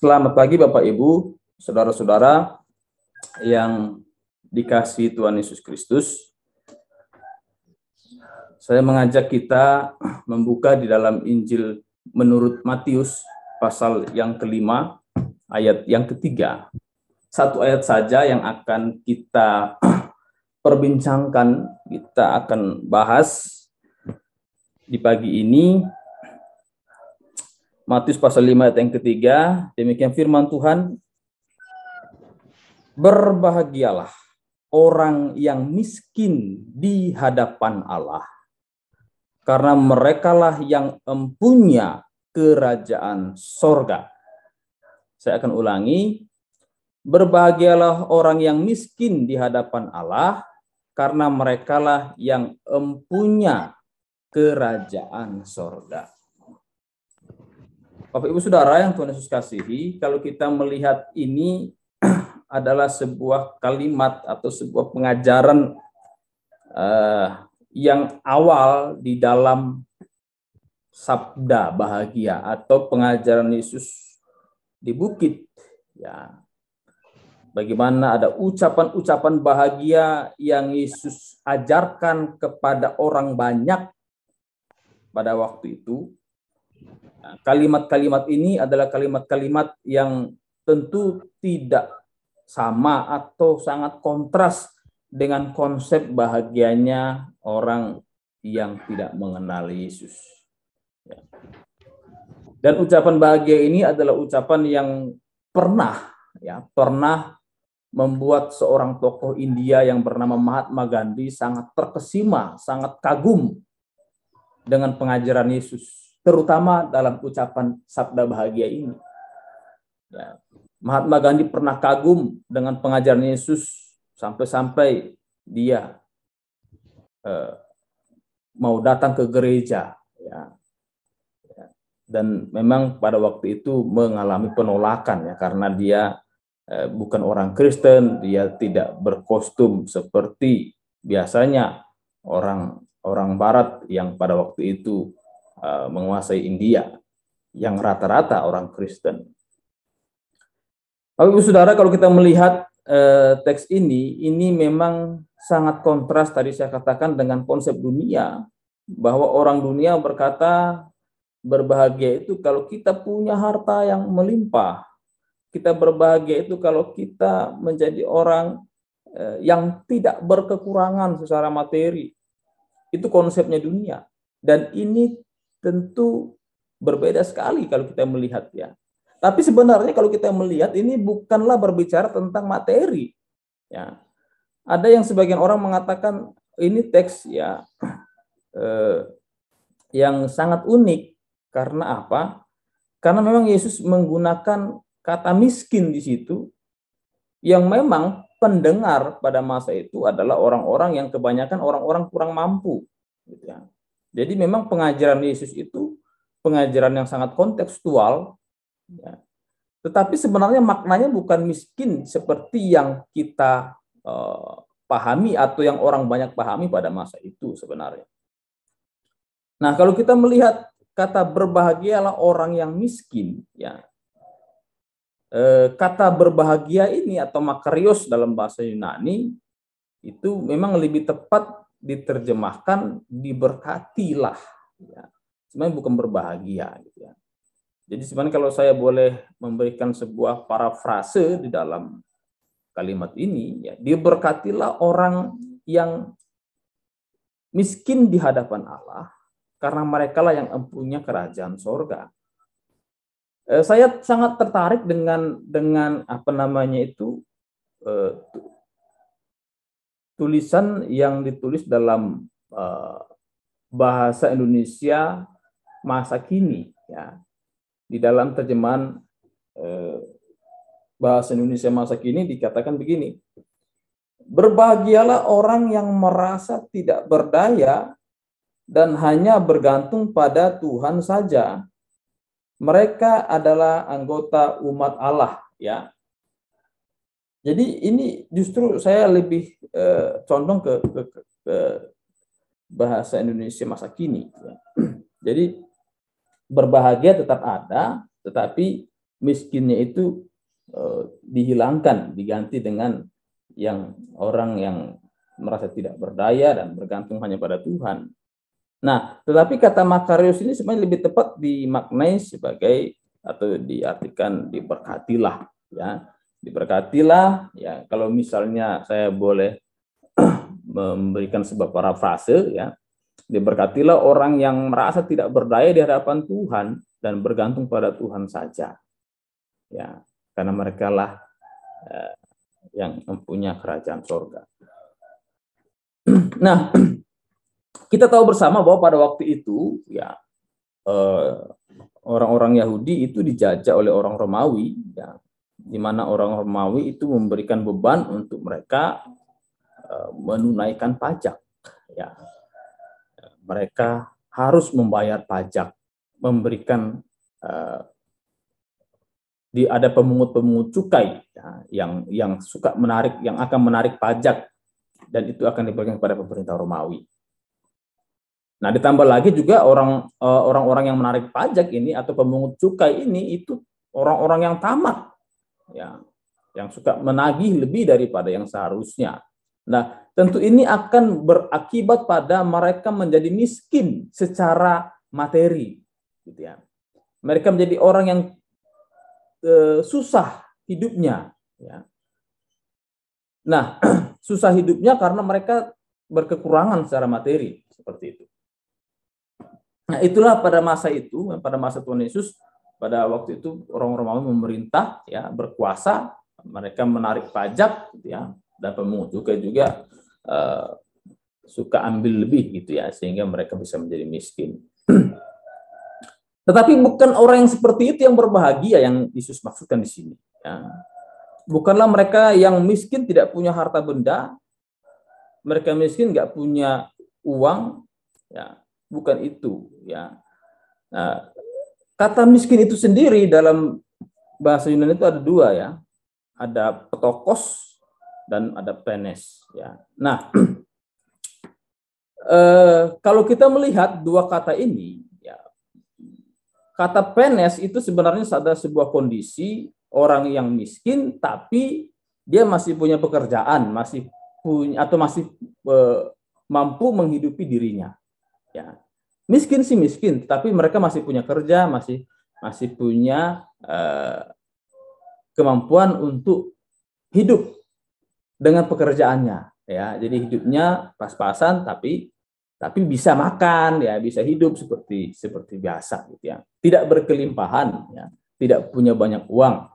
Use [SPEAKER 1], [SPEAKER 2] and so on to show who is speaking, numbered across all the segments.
[SPEAKER 1] Selamat pagi Bapak Ibu, saudara-saudara yang dikasihi Tuhan Yesus Kristus. Saya mengajak kita membuka di dalam Injil menurut Matius pasal yang kelima, ayat yang ketiga. Satu ayat saja yang akan kita perbincangkan, kita akan bahas di pagi ini. Matius pasal 5 ayat yang ketiga, demikian firman Tuhan. Berbahagialah orang yang miskin di hadapan Allah, karena merekalah yang empunya kerajaan sorga. Saya akan ulangi. Berbahagialah orang yang miskin di hadapan Allah, karena merekalah yang empunya kerajaan sorga. Bapak Ibu Saudara yang Tuhan Yesus kasihi, kalau kita melihat ini adalah sebuah kalimat atau sebuah pengajaran yang awal di dalam sabda bahagia atau pengajaran Yesus di bukit. Ya, bagaimana ada ucapan-ucapan bahagia yang Yesus ajarkan kepada orang banyak pada waktu itu. Kalimat-kalimat ini adalah kalimat-kalimat yang tentu tidak sama atau sangat kontras dengan konsep bahagianya orang yang tidak mengenal Yesus. Dan ucapan bahagia ini adalah ucapan yang pernah membuat seorang tokoh India yang bernama Mahatma Gandhi sangat terkesima, sangat kagum dengan pengajaran Yesus, terutama dalam ucapan sabda bahagia ini. Ya, Mahatma Gandhi pernah kagum dengan pengajaran Yesus sampai-sampai dia mau datang ke gereja, ya. Dan memang pada waktu itu mengalami penolakan, ya, karena dia bukan orang Kristen, dia tidak berkostum seperti biasanya orang Barat yang pada waktu itu menguasai India, yang rata-rata orang Kristen. Bapak Ibu Saudara, kalau kita melihat teks ini memang sangat kontras tadi saya katakan dengan konsep dunia, bahwa orang dunia berkata berbahagia itu kalau kita punya harta yang melimpah, kita berbahagia itu kalau kita menjadi orang yang tidak berkekurangan secara materi. Itu konsepnya dunia, dan ini tentu berbeda sekali kalau kita melihat, ya. Tapi sebenarnya kalau kita melihat ini bukanlah berbicara tentang materi, ya. Ada yang sebagian orang mengatakan ini teks, ya, yang sangat unik. Karena apa? Karena memang Yesus menggunakan kata miskin di situ, yang memang pendengar pada masa itu adalah orang-orang yang kebanyakan orang-orang kurang mampu, gitu ya. Jadi memang pengajaran Yesus itu pengajaran yang sangat kontekstual, ya. Tetapi sebenarnya maknanya bukan miskin seperti yang kita pahami atau yang orang banyak pahami pada masa itu sebenarnya. Nah, kalau kita melihat kata berbahagialah orang yang miskin, ya. Kata berbahagia ini atau makarios dalam bahasa Yunani itu memang lebih tepat diterjemahkan diberkatilah, ya. Sebenarnya bukan berbahagia, gitu ya. Jadi sebenarnya kalau saya boleh memberikan sebuah parafrase di dalam kalimat ini, ya, diberkatilah orang yang miskin di hadapan Allah, karena merekalah yang empunya kerajaan sorga. Saya sangat tertarik dengan apa namanya itu tulisan yang ditulis dalam bahasa Indonesia masa kini, ya. Di dalam terjemahan bahasa Indonesia masa kini dikatakan begini: berbahagialah orang yang merasa tidak berdaya dan hanya bergantung pada Tuhan saja. Mereka adalah anggota umat Allah, ya. Jadi ini justru saya lebih condong ke bahasa Indonesia masa kini, ya. Jadi berbahagia tetap ada, tetapi miskinnya itu dihilangkan, diganti dengan orang yang merasa tidak berdaya dan bergantung hanya pada Tuhan. Nah, tetapi kata makarios ini sebenarnya lebih tepat dimaknai sebagai atau diartikan diberkatilah, ya. Diberkatilah, ya. Kalau misalnya saya boleh memberikan sebuah parafrase, ya. Diberkatilah orang yang merasa tidak berdaya di hadapan Tuhan dan bergantung pada Tuhan saja. Ya, karena mereka lah yang mempunyai kerajaan surga. Nah, kita tahu bersama bahwa pada waktu itu, ya, orang-orang Yahudi itu dijajah oleh orang Romawi, ya, di mana orang Romawi itu memberikan beban untuk mereka menunaikan pajak. Ya, mereka harus membayar pajak, memberikan ada pemungut-pemungut cukai, ya, yang suka menarik, yang akan menarik pajak, dan itu akan diberikan kepada pemerintah Romawi. Nah, ditambah lagi juga orang-orang yang menarik pajak ini atau pemungut cukai ini itu orang-orang yang tamak, ya, yang suka menagih lebih daripada yang seharusnya. Nah, tentu ini akan berakibat pada mereka menjadi miskin secara materi, gitu ya. Mereka menjadi orang yang susah hidupnya, ya. Nah, susah hidupnya karena mereka berkekurangan secara materi, seperti itu. Nah, itulah pada masa itu, pada masa Tuhan Yesus, pada waktu itu orang Romawi memerintah, ya, berkuasa, mereka menarik pajak, gitu ya, dan pemungut cukai juga suka ambil lebih, gitu ya, sehingga mereka bisa menjadi miskin. Tetapi bukan orang yang seperti itu yang berbahagia yang Yesus maksudkan di sini. Ya. Bukanlah mereka yang miskin tidak punya harta benda, mereka miskin nggak punya uang, ya, bukan itu. Ya. Nah, kata miskin itu sendiri dalam bahasa Yunani itu ada dua, ya, ada petokos dan ada penes. Ya. Nah, kalau kita melihat dua kata ini, kata penes itu sebenarnya ada sebuah kondisi orang yang miskin tapi dia masih punya pekerjaan, masih punya atau masih mampu menghidupi dirinya. Ya. Miskin sih miskin, tapi mereka masih punya kerja, masih punya kemampuan untuk hidup dengan pekerjaannya. Ya, jadi hidupnya pas-pasan tapi bisa makan, ya, bisa hidup seperti biasa, gitu ya. Tidak berkelimpahan, ya, tidak punya banyak uang,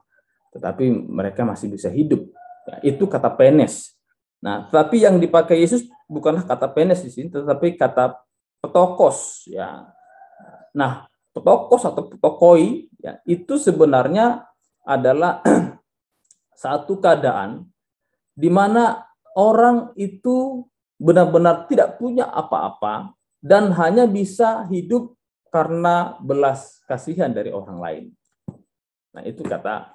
[SPEAKER 1] tetapi mereka masih bisa hidup. Ya, itu kata penes. Nah, tapi yang dipakai Yesus bukanlah kata penes di sini, tetapi kata petokos, ya. Nah, petokos atau petokoi, ya, itu sebenarnya adalah satu keadaan di mana orang itu benar-benar tidak punya apa-apa dan hanya bisa hidup karena belas kasihan dari orang lain. Nah, itu kata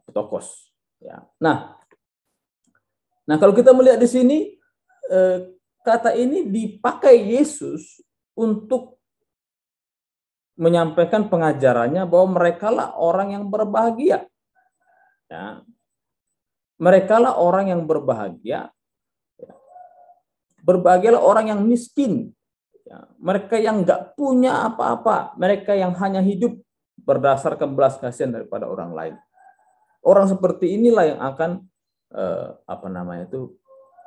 [SPEAKER 1] petokos. Ya. Nah, kalau kita melihat di sini, kata ini dipakai Yesus untuk menyampaikan pengajarannya bahwa merekalah orang yang berbahagia. Ya. Merekalah orang yang berbahagia. Berbahagialah orang yang miskin. Ya, mereka yang nggak punya apa-apa, mereka yang hanya hidup berdasarkan belas kasihan daripada orang lain. Orang seperti inilah yang akan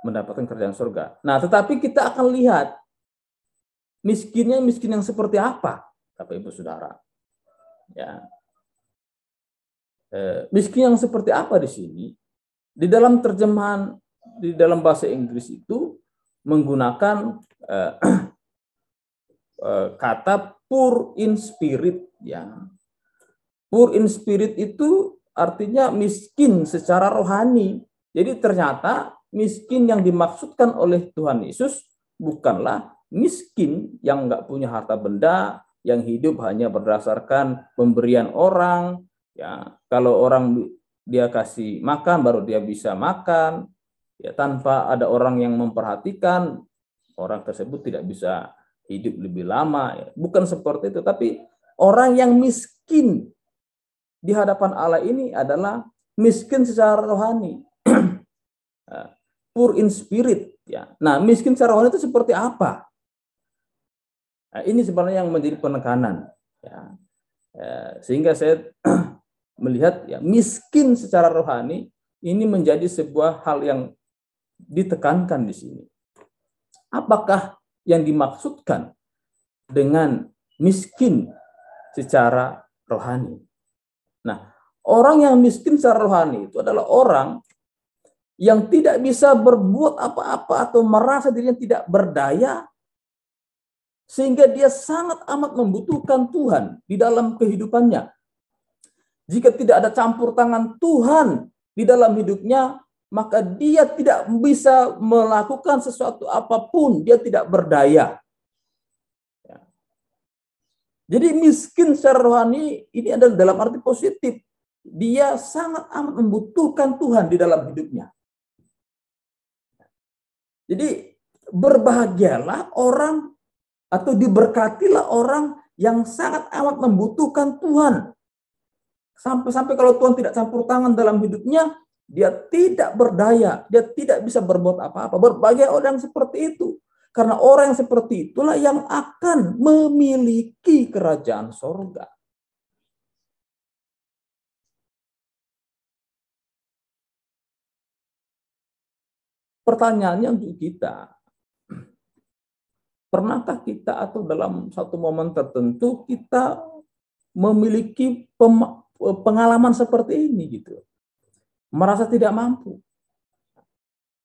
[SPEAKER 1] mendapatkan kerjaan surga. Nah, tetapi kita akan lihat miskinnya miskin yang seperti apa, Bapak Ibu Saudara. Ya, miskin yang seperti apa di sini? Di dalam terjemahan di dalam bahasa Inggris itu menggunakan kata poor in spirit, ya. Poor in spirit itu artinya miskin secara rohani. Jadi ternyata miskin yang dimaksudkan oleh Tuhan Yesus bukanlah miskin yang nggak punya harta benda, yang hidup hanya berdasarkan pemberian orang, ya. Kalau orang dia kasih makan baru dia bisa makan, ya, tanpa ada orang yang memperhatikan, orang tersebut tidak bisa hidup lebih lama. Ya. Bukan seperti itu, tapi orang yang miskin di hadapan Allah ini adalah miskin secara rohani. Poor in spirit, ya. Nah, miskin secara rohani itu seperti apa? Nah, ini sebenarnya yang menjadi penekanan, ya. Sehingga saya melihat, ya, miskin secara rohani ini menjadi sebuah hal yang ditekankan di sini. Apakah yang dimaksudkan dengan miskin secara rohani? Nah, orang yang miskin secara rohani itu adalah orang yang tidak bisa berbuat apa-apa atau merasa dirinya tidak berdaya, sehingga dia sangat amat membutuhkan Tuhan di dalam kehidupannya. Jika tidak ada campur tangan Tuhan di dalam hidupnya, maka dia tidak bisa melakukan sesuatu apapun, dia tidak berdaya. Jadi miskin secara rohani ini adalah dalam arti positif. Dia sangat amat membutuhkan Tuhan di dalam hidupnya. Jadi berbahagialah orang atau diberkatilah orang yang sangat amat membutuhkan Tuhan. Sampai-sampai kalau Tuhan tidak campur tangan dalam hidupnya, dia tidak berdaya, dia tidak bisa berbuat apa-apa. Berbagai orang seperti itu. Karena orang yang seperti itulah yang akan memiliki kerajaan sorga. Pertanyaannya untuk kita, pernahkah kita atau dalam satu momen tertentu kita memiliki pengalaman seperti ini gitu, merasa tidak mampu?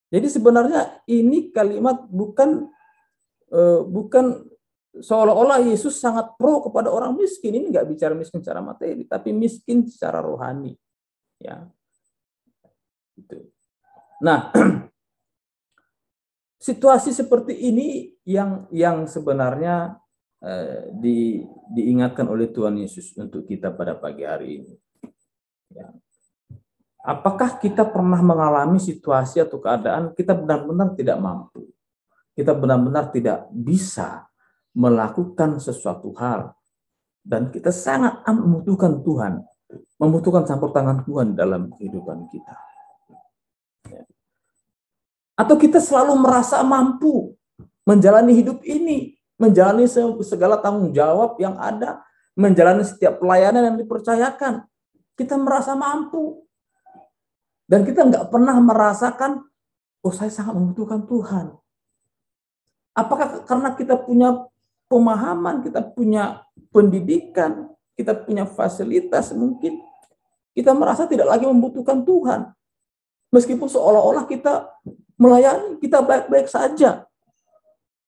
[SPEAKER 1] Jadi sebenarnya ini kalimat bukan seolah-olah Yesus sangat pro kepada orang miskin. Ini nggak bicara miskin secara materi, tapi miskin secara rohani, ya. Gitu. Nah, situasi seperti ini yang sebenarnya diingatkan oleh Tuhan Yesus untuk kita pada pagi hari ini. Ya. Apakah kita pernah mengalami situasi atau keadaan kita benar-benar tidak mampu? Kita benar-benar tidak bisa melakukan sesuatu hal. Dan kita sangat membutuhkan Tuhan. Membutuhkan campur tangan Tuhan dalam kehidupan kita. Atau kita selalu merasa mampu menjalani hidup ini, menjalani segala tanggung jawab yang ada, menjalani setiap pelayanan yang dipercayakan. Kita merasa mampu. Dan kita nggak pernah merasakan, oh saya sangat membutuhkan Tuhan. Apakah karena kita punya pemahaman, kita punya pendidikan, kita punya fasilitas mungkin, kita merasa tidak lagi membutuhkan Tuhan. Meskipun seolah-olah kita melayani, kita baik-baik saja.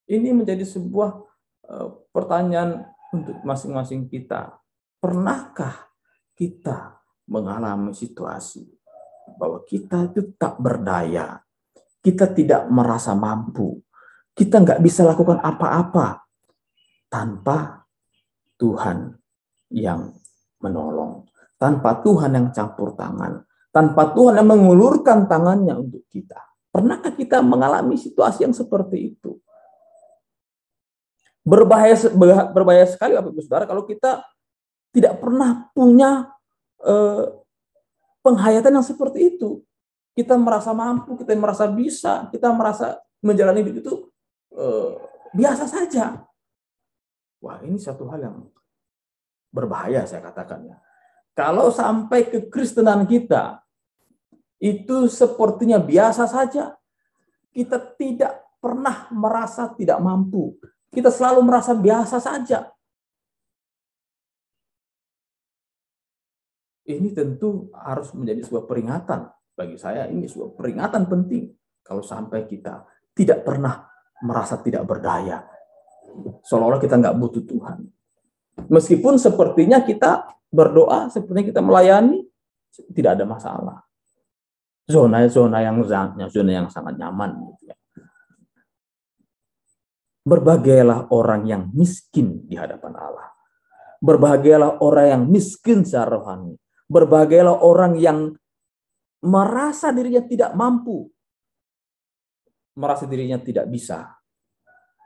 [SPEAKER 1] Ini menjadi sebuah pertanyaan untuk masing-masing kita. Pernahkah kita mengalami situasi bahwa kita itu tak berdaya, kita tidak merasa mampu, kita nggak bisa lakukan apa-apa tanpa Tuhan yang menolong, tanpa Tuhan yang campur tangan, tanpa Tuhan yang mengulurkan tangannya untuk kita? Pernahkah kita mengalami situasi yang seperti itu? Berbahaya sekali Bapak Ibu Saudara kalau kita tidak pernah punya penghayatan yang seperti itu. Kita merasa mampu, kita merasa bisa, kita merasa menjalani hidup itu biasa saja. Wah, ini satu hal yang berbahaya saya katakan ya. Kalau sampai kekristenan kita itu sepertinya biasa saja, kita tidak pernah merasa tidak mampu. Kita selalu merasa biasa saja. Ini tentu harus menjadi sebuah peringatan. Bagi saya ini sebuah peringatan penting. Kalau sampai kita tidak pernah merasa tidak berdaya. Seolah-olah kita nggak butuh Tuhan. Meskipun sepertinya kita berdoa, sepertinya kita melayani, tidak ada masalah. Zona yang sangat nyaman. Berbahagialah orang yang miskin di hadapan Allah. Berbahagialah orang yang miskin secara rohani. Berbahagialah orang yang merasa dirinya tidak mampu. Merasa dirinya tidak bisa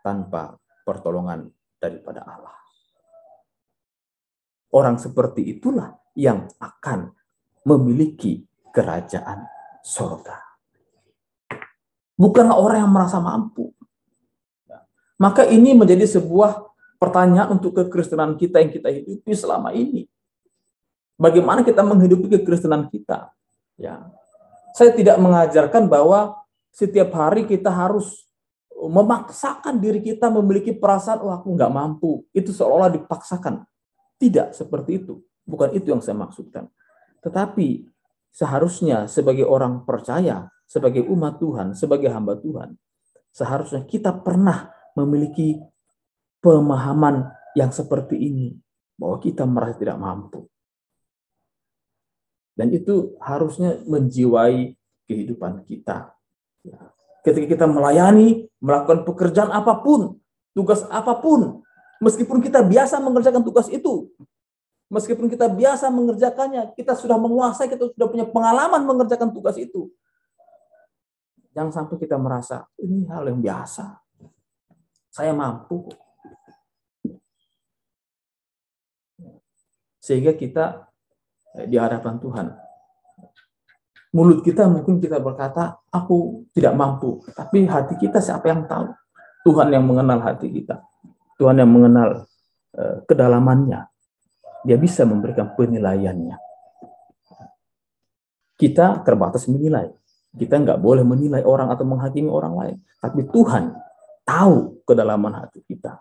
[SPEAKER 1] tanpa pertolongan daripada Allah. Orang seperti itulah yang akan memiliki kerajaan surga. Bukanlah orang yang merasa mampu. Maka ini menjadi sebuah pertanyaan untuk kekristenan kita yang kita hidupi selama ini. Bagaimana kita menghidupi kekristenan kita? Ya, saya tidak mengajarkan bahwa setiap hari kita harus memaksakan diri kita memiliki perasaan, oh aku nggak mampu. Itu seolah-olah dipaksakan. Tidak seperti itu. Bukan itu yang saya maksudkan. Tetapi seharusnya sebagai orang percaya, sebagai umat Tuhan, sebagai hamba Tuhan, seharusnya kita pernah memiliki pemahaman yang seperti ini. Bahwa kita merasa tidak mampu. Dan itu harusnya menjiwai kehidupan kita. Ketika kita melayani, melakukan pekerjaan apapun, tugas apapun, meskipun kita biasa mengerjakan tugas itu, meskipun kita biasa mengerjakannya, kita sudah menguasai, kita sudah punya pengalaman mengerjakan tugas itu. Jangan sampai kita merasa, ini hal yang biasa. Saya mampu. Sehingga kita di hadapan Tuhan, mulut kita mungkin kita berkata, aku tidak mampu. Tapi hati kita siapa yang tahu? Tuhan yang mengenal hati kita. Tuhan yang mengenal kedalamannya. Dia bisa memberikan penilaiannya. Kita terbatas menilai. Kita nggak boleh menilai orang atau menghakimi orang lain. Tapi Tuhan tahu kedalaman hati kita.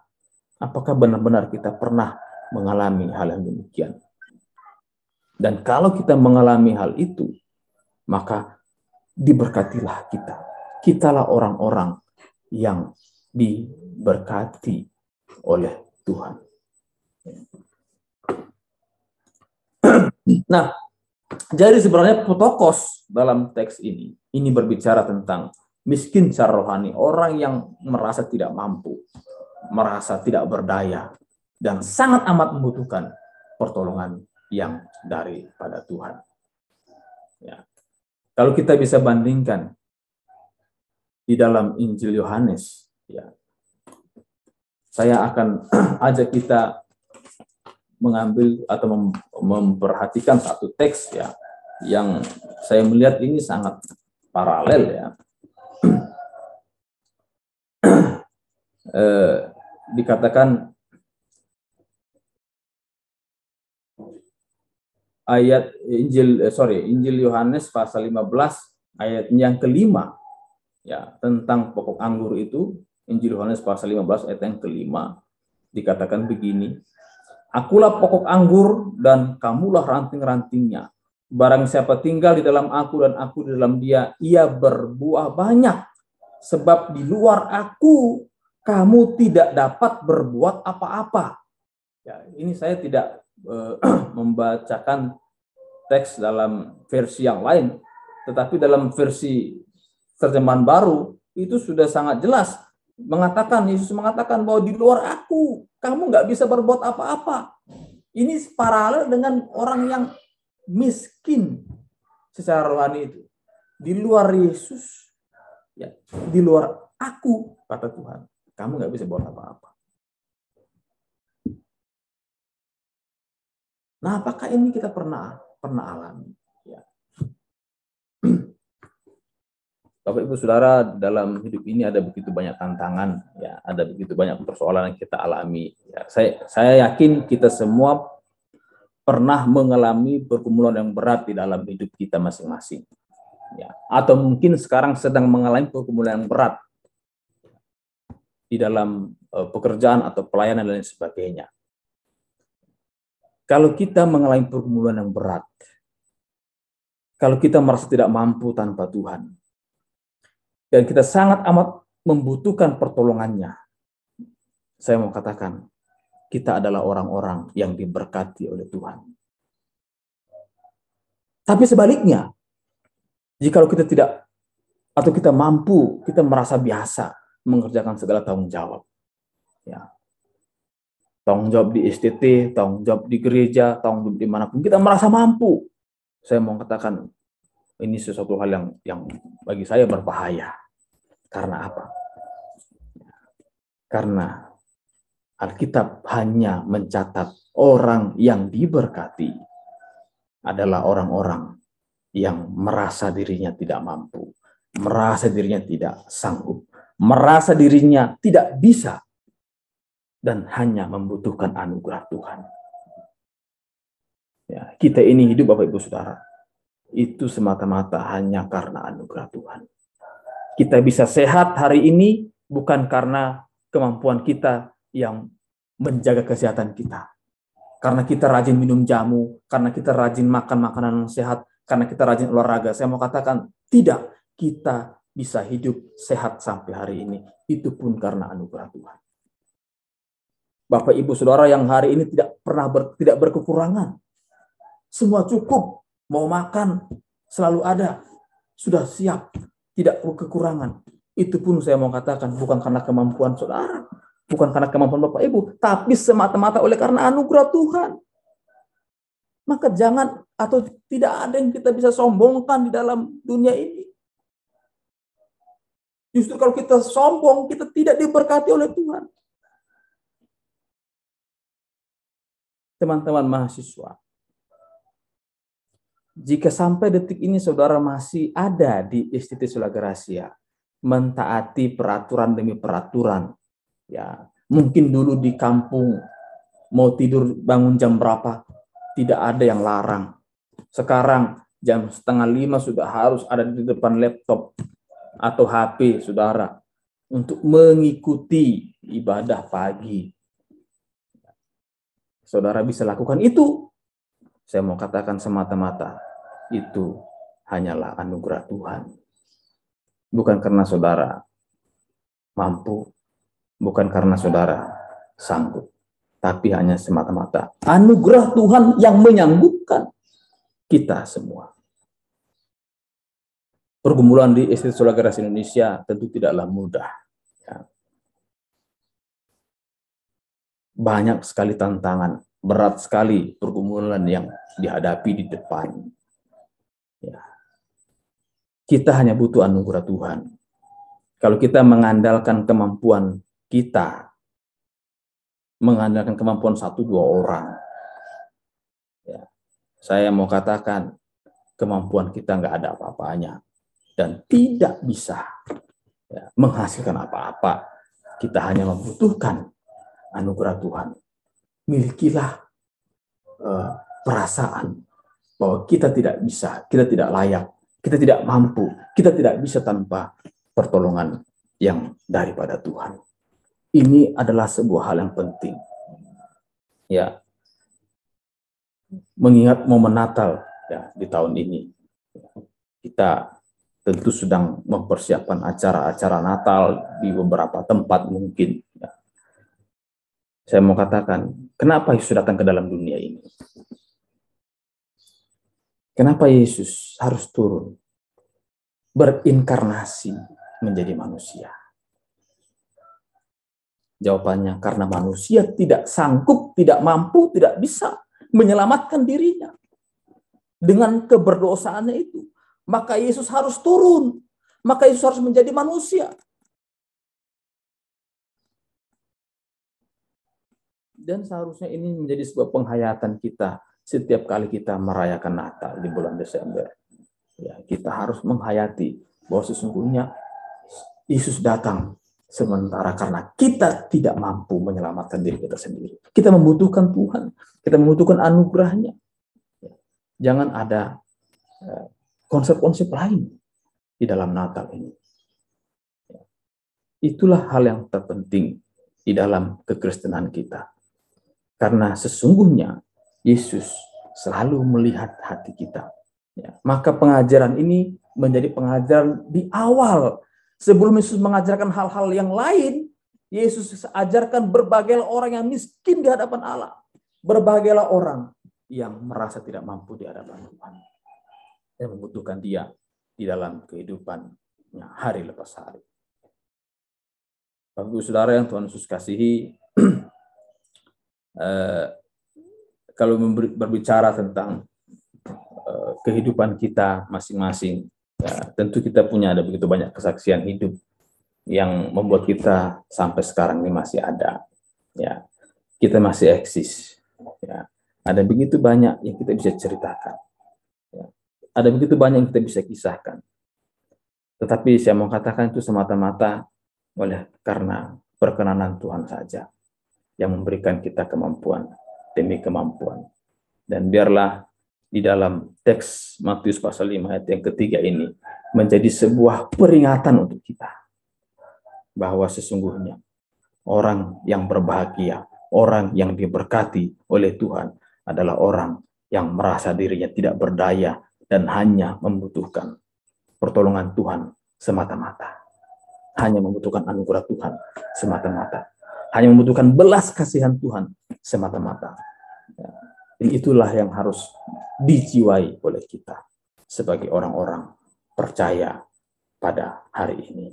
[SPEAKER 1] Apakah benar-benar kita pernah mengalami hal yang demikian? Dan kalau kita mengalami hal itu, maka diberkatilah kita. Kitalah orang-orang yang diberkati oleh Tuhan. Nah, jadi sebenarnya Ptochos dalam teks ini berbicara tentang miskin secara rohani, orang yang merasa tidak mampu, merasa tidak berdaya, dan sangat amat membutuhkan pertolongan yang daripada Tuhan. Ya. Kalau kita bisa bandingkan di dalam Injil Yohanes, ya, saya akan ajak kita mengambil atau memperhatikan satu teks ya yang saya melihat ini sangat paralel ya. Dikatakan ayat Injil Yohanes pasal 15 ayat yang kelima ya tentang pokok anggur itu. Injil Yohanes pasal 15 ayat yang kelima dikatakan begini, akulah pokok anggur dan kamulah ranting-rantingnya. Barang siapa tinggal di dalam aku dan aku di dalam dia, ia berbuah banyak. Sebab di luar aku kamu tidak dapat berbuat apa-apa. Ya, ini saya tidak membacakan teks dalam versi yang lain, tetapi dalam versi terjemahan baru itu sudah sangat jelas mengatakan, Yesus mengatakan bahwa di luar aku kamu nggak bisa berbuat apa-apa. Ini paralel dengan orang yang miskin secara rohani itu. Di luar Yesus, ya, di luar aku, kata Tuhan, kamu nggak bisa buat apa-apa. Nah, apakah ini kita pernah alami? Ya. Bapak Ibu Saudara, dalam hidup ini ada begitu banyak tantangan, ya, ada begitu banyak persoalan yang kita alami. Ya, saya yakin kita semua pernah mengalami pergumulan yang berat di dalam hidup kita masing-masing. Ya, atau mungkin sekarang sedang mengalami pergumulan yang berat di dalam pekerjaan atau pelayanan dan lain sebagainya. Kalau kita mengalami pergumulan yang berat, kalau kita merasa tidak mampu tanpa Tuhan, dan kita sangat amat membutuhkan pertolongannya, saya mau katakan, kita adalah orang-orang yang diberkati oleh Tuhan. Tapi sebaliknya, jika kita tidak, atau kita mampu, kita merasa biasa mengerjakan segala tanggung jawab. Ya. Tanggung jawab di STT, tanggung jawab di gereja, tanggung jawab dimanapun, kita merasa mampu. Saya mau katakan, ini sesuatu hal yang bagi saya berbahaya. Karena apa? Karena Alkitab hanya mencatat orang yang diberkati adalah orang-orang yang merasa dirinya tidak mampu, merasa dirinya tidak sanggup, merasa dirinya tidak bisa, dan hanya membutuhkan anugerah Tuhan. Ya, kita ini hidup, Bapak Ibu Saudara, itu semata-mata hanya karena anugerah Tuhan. Kita bisa sehat hari ini bukan karena kemampuan kita yang menjaga kesehatan kita. Karena kita rajin minum jamu, karena kita rajin makan makanan yang sehat, karena kita rajin olahraga. Saya mau katakan, tidak. Kita bisa hidup sehat sampai hari ini. Itu pun karena anugerah Tuhan. Bapak, Ibu, Saudara yang hari ini tidak berkekurangan. Semua cukup. Mau makan, selalu ada. Sudah siap. Tidak kekurangan. Itu pun saya mau katakan, bukan karena kemampuan saudara, bukan karena kemampuan Bapak Ibu, tapi semata-mata oleh karena anugerah Tuhan. Maka jangan, atau tidak ada yang kita bisa sombongkan di dalam dunia ini. Justru kalau kita sombong, kita tidak diberkati oleh Tuhan. Teman-teman mahasiswa, jika sampai detik ini saudara masih ada di Institut Sola Gracia, mentaati peraturan demi peraturan, ya mungkin dulu di kampung mau tidur bangun jam berapa tidak ada yang larang. Sekarang jam 4:30 sudah harus ada di depan laptop atau HP saudara untuk mengikuti ibadah pagi. Saudara bisa lakukan itu. Saya mau katakan semata-mata itu hanyalah anugerah Tuhan. Bukan karena saudara mampu, bukan karena saudara sanggup, tapi hanya semata-mata anugerah Tuhan yang menyanggupkan kita semua. Pergumulan di Institut Sola Gracia Indonesia tentu tidaklah mudah. Ya. Banyak sekali tantangan, berat sekali pergumulan yang dihadapi di depan. Ya. Kita hanya butuh anugerah Tuhan. Kalau kita mengandalkan kemampuan kita, mengandalkan kemampuan 1-2 orang, ya, saya mau katakan kemampuan kita nggak ada apa-apanya dan tidak bisa ya, menghasilkan apa-apa. Kita hanya membutuhkan anugerah Tuhan. Milikilah perasaan bahwa kita tidak bisa, kita tidak layak, kita tidak mampu, kita tidak bisa tanpa pertolongan yang daripada Tuhan. Ini adalah sebuah hal yang penting. Ya. Mengingat momen Natal ya di tahun ini. Kita tentu sedang mempersiapkan acara-acara Natal di beberapa tempat mungkin. Ya. Saya mau katakan, kenapa Yesus datang ke dalam dunia ini? Kenapa Yesus harus turun, berinkarnasi menjadi manusia? Jawabannya, karena manusia tidak sanggup, tidak mampu, tidak bisa menyelamatkan dirinya. Dengan keberdosaannya itu. Maka Yesus harus turun. Maka Yesus harus menjadi manusia. Dan seharusnya ini menjadi sebuah penghayatan kita setiap kali kita merayakan Natal di bulan Desember. Ya, kita harus menghayati bahwa sesungguhnya Yesus datang sementara karena kita tidak mampu menyelamatkan diri kita sendiri. Kita membutuhkan Tuhan. Kita membutuhkan anugerahnya. Jangan ada konsep-konsep lain di dalam Natal ini. Itulah hal yang terpenting di dalam kekristenan kita. Karena sesungguhnya Yesus selalu melihat hati kita. Ya, maka pengajaran ini menjadi pengajaran di awal. Sebelum Yesus mengajarkan hal-hal yang lain, Yesus ajarkan berbagailah orang yang miskin di hadapan Allah. Berbagailah orang yang merasa tidak mampu di hadapan Tuhan. Yang membutuhkan Dia di dalam kehidupannya hari lepas hari. Bapak Ibu Saudara yang Tuhan Yesus kasihi, kalau berbicara tentang kehidupan kita masing-masing, ya, tentu kita punya ada begitu banyak kesaksian hidup yang membuat kita sampai sekarang ini masih ada. Ya, kita masih eksis. Ya. Ada begitu banyak yang kita bisa ceritakan. Ya. Ada begitu banyak yang kita bisa kisahkan. Tetapi saya mau katakan itu semata-mata karena perkenanan Tuhan saja yang memberikan kita kemampuan demi kemampuan. Dan biarlah di dalam teks Matius pasal 5 ayat yang ketiga ini menjadi sebuah peringatan untuk kita bahwa sesungguhnya orang yang berbahagia, orang yang diberkati oleh Tuhan adalah orang yang merasa dirinya tidak berdaya dan hanya membutuhkan pertolongan Tuhan semata-mata. Hanya membutuhkan anugerah Tuhan semata-mata. Hanya membutuhkan belas kasihan Tuhan semata-mata. Dan itulah yang harus dijiwai oleh kita sebagai orang-orang percaya pada hari ini.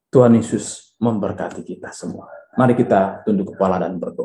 [SPEAKER 1] Tuhan Yesus memberkati kita semua. Mari kita tunduk kepala dan berdoa.